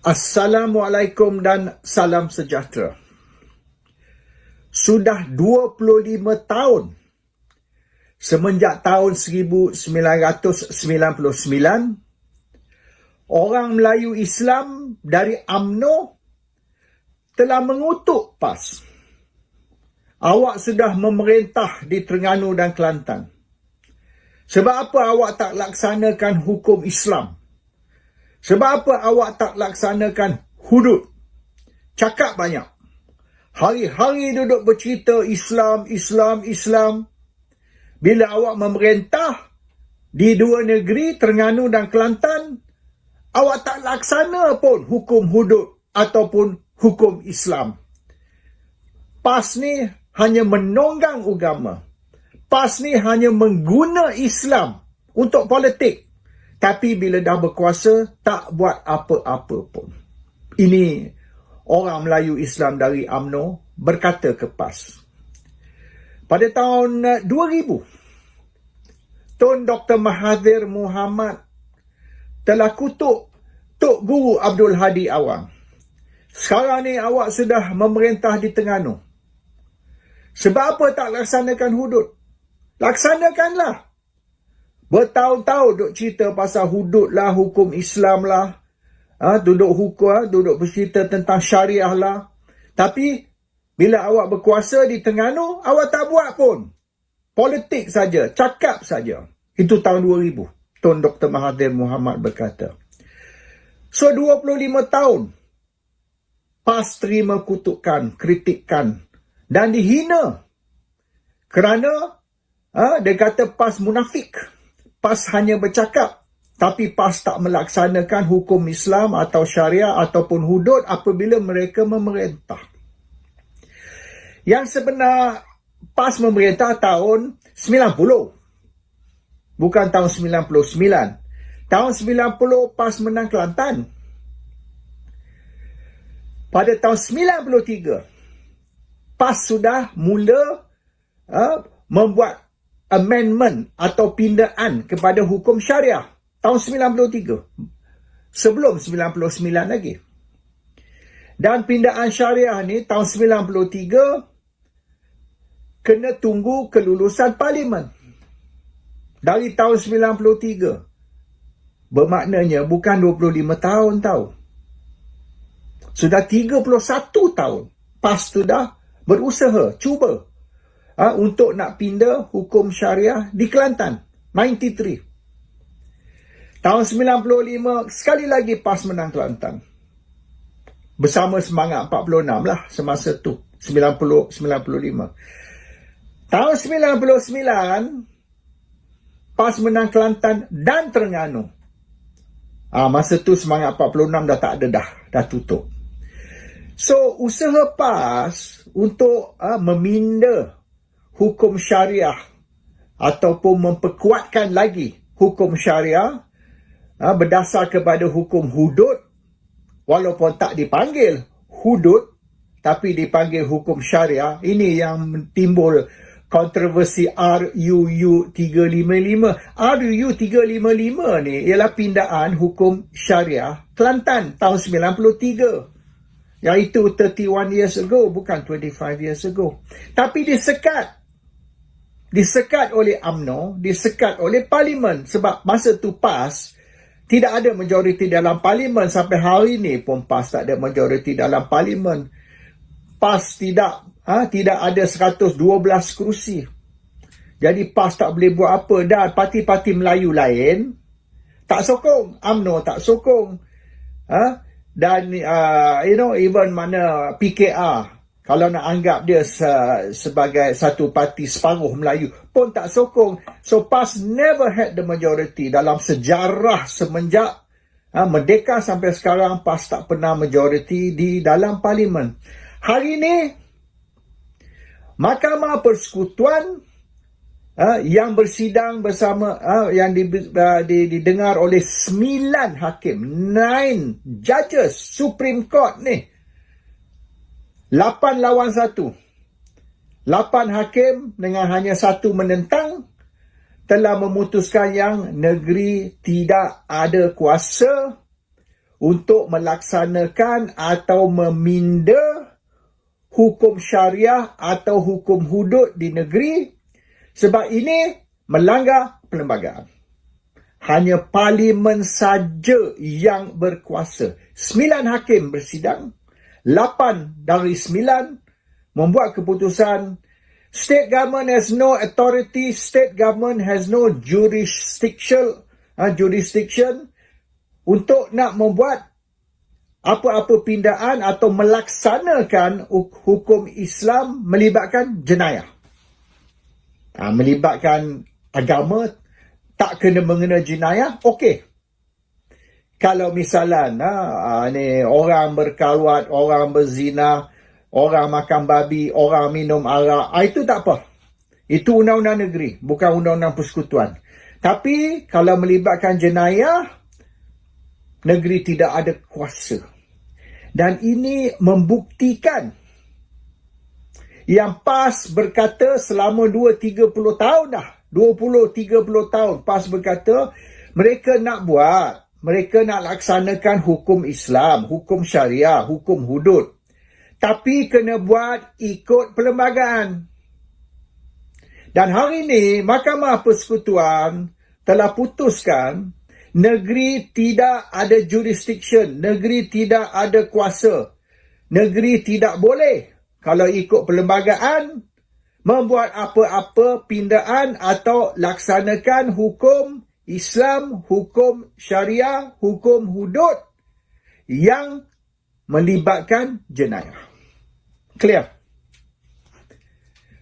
Assalamualaikum dan salam sejahtera. Sudah 25 tahun semenjak tahun 1999, orang Melayu Islam dari UMNO telah mengutuk PAS. Awak sudah memerintah di Terengganu dan Kelantan. Sebab apa awak tak laksanakan hukum Islam? Sebab apa awak tak laksanakan hudud? Cakap banyak. Hari-hari duduk bercerita Islam, Islam, Islam. Bila awak memerintah di dua negeri, Terengganu dan Kelantan, awak tak laksana pun hukum hudud ataupun hukum Islam. PAS ni hanya menonggang agama. PAS ni hanya mengguna Islam untuk politik. Tapi bila dah berkuasa, tak buat apa-apa pun. Ini orang Melayu Islam dari UMNO berkata ke PAS. Pada tahun 2000, Tun Dr. Mahathir Mohamad telah kutuk Tok Guru Abdul Hadi Awang. Sekarang ni awak sudah memerintah di Terengganu. Sebab apa tak laksanakan hudud? Laksanakanlah. Bertahun-tahun duk cerita pasal hudud lah, hukum Islam lah. Duduk bercerita tentang syariah lah. Tapi, bila awak berkuasa di Terengganu, awak tak buat pun. Politik saja, cakap saja. Itu tahun 2000. Tun Dr. Mahathir Mohamad berkata. So, 25 tahun. PAS terima kutukan, kritikan dan dihina. Kerana, dia kata PAS munafik. PAS hanya bercakap, tapi PAS tak melaksanakan hukum Islam atau syariah ataupun hudud apabila mereka memerintah. Yang sebenar, PAS memerintah tahun 90. Bukan tahun 99. Tahun 90, PAS menang Kelantan. Pada tahun 93, PAS sudah mula membuat amendment atau pindaan kepada hukum syariah tahun 93, sebelum 99 lagi. Dan pindaan syariah ni tahun 93 kena tunggu kelulusan parlimen. Dari tahun 93, bermaknanya bukan 25 tahun tau. Sudah 31 tahun PAS sudah berusaha, cuba untuk nak pindah hukum syariah di Kelantan. 93. Tahun 95, sekali lagi PAS menang Kelantan. Bersama semangat 46 lah semasa tu. 90-95. Tahun 99, PAS menang Kelantan dan Terengganu. Masa tu semangat 46 dah tak ada dah tutup. So, usaha PAS untuk meminda hukum syariah ataupun memperkuatkan lagi hukum syariah berdasar kepada hukum hudud, walaupun tak dipanggil hudud tapi dipanggil hukum syariah. Ini yang timbul kontroversi RUU 355. RUU 355 ni ialah pindaan hukum syariah Kelantan tahun 93. Iaitu 31 years ago, bukan 25 years ago. Tapi disekat oleh UMNO, disekat oleh parlimen. Sebab masa tu PAS tidak ada majoriti dalam parlimen. Sampai hari ni pun PAS tak ada majoriti dalam parlimen. PAS tidak ada 112 kerusi. Jadi PAS tak boleh buat apa. Dan parti-parti Melayu lain tak sokong. UMNO tak sokong. Dan even mana PKR, kalau nak anggap dia sebagai satu parti separuh Melayu, pun tak sokong. So PAS never had the majority dalam sejarah semenjak merdeka sampai sekarang. PAS tak pernah majority di dalam parlimen. Hari ini Mahkamah Persekutuan yang bersidang bersama yang didengar oleh 9 hakim, 9 judges Supreme Court ni, 8 lawan 1. 8 hakim dengan hanya 1 menentang telah memutuskan yang negeri tidak ada kuasa untuk melaksanakan atau meminda hukum syariah atau hukum hudud di negeri, sebab ini melanggar perlembagaan. Hanya parlimen saja yang berkuasa. 9 hakim bersidang, 8 dari 9 membuat keputusan. State government has no authority, state government has no jurisdiction untuk nak membuat apa-apa pindaan atau melaksanakan hukum Islam melibatkan jenayah. Melibatkan agama, tak kena mengena jenayah, okey. Kalau misalnya ni orang berkaluat, orang berzina, orang makan babi, orang minum arak, itu tak apa. Itu undang-undang negeri, bukan undang-undang persekutuan. Tapi kalau melibatkan jenayah, negeri tidak ada kuasa. Dan ini membuktikan yang PAS berkata selama 20-30 tahun dah, 20-30 tahun PAS berkata mereka nak buat, mereka nak laksanakan hukum Islam, hukum syariah, hukum hudud. Tapi kena buat ikut perlembagaan. Dan hari ini Mahkamah Persekutuan telah putuskan negeri tidak ada jurisdiction, negeri tidak ada kuasa. Negeri tidak boleh kalau ikut perlembagaan membuat apa-apa pindaan atau laksanakan hukum Islam, hukum syariah, hukum hudud yang melibatkan jenayah. Clear?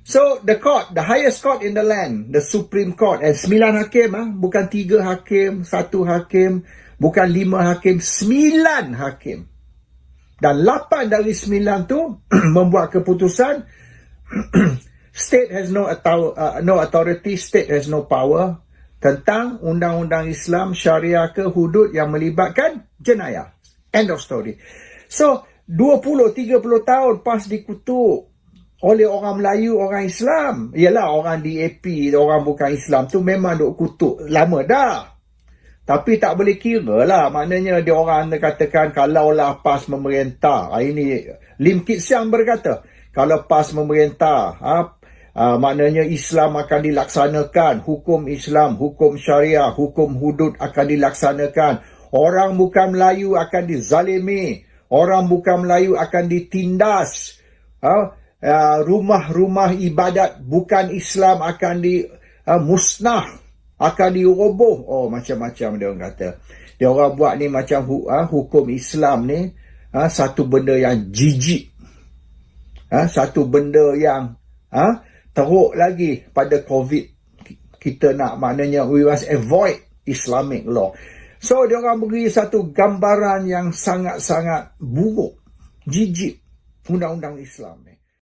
So, the court, the highest court in the land, the Supreme Court, 9 hakim, bukan 3 hakim, 1 hakim, bukan 5 hakim, 9 hakim. Dan 8 dari 9 tu membuat keputusan state has no authority, state has no power tentang undang-undang Islam, syariah ke hudud yang melibatkan jenayah. End of story. So, 20-30 tahun PAS dikutuk oleh orang Melayu, orang Islam. Yalah, orang DAP, orang bukan Islam tu memang duk kutuk lama dah. Tapi tak boleh kira lah. Maknanya dia orang katakan kalaulah PAS memerintah. Ini Lim Kit Siang berkata, kalau PAS memerintah, maknanya Islam akan dilaksanakan. Hukum Islam, hukum syariah, hukum hudud akan dilaksanakan. Orang bukan Melayu akan dizalimi. Orang bukan Melayu akan ditindas. Rumah-rumah ibadat bukan Islam akan musnah, akan diroboh. Oh, macam-macam dia orang kata. Dia orang buat ni macam hukum Islam ni satu benda yang jijik. Satu benda yang teruk lagi pada COVID. Kita nak, maknanya we must avoid Islamic law. So, dia orang beri satu gambaran yang sangat-sangat buruk, jijik undang-undang Islam ni.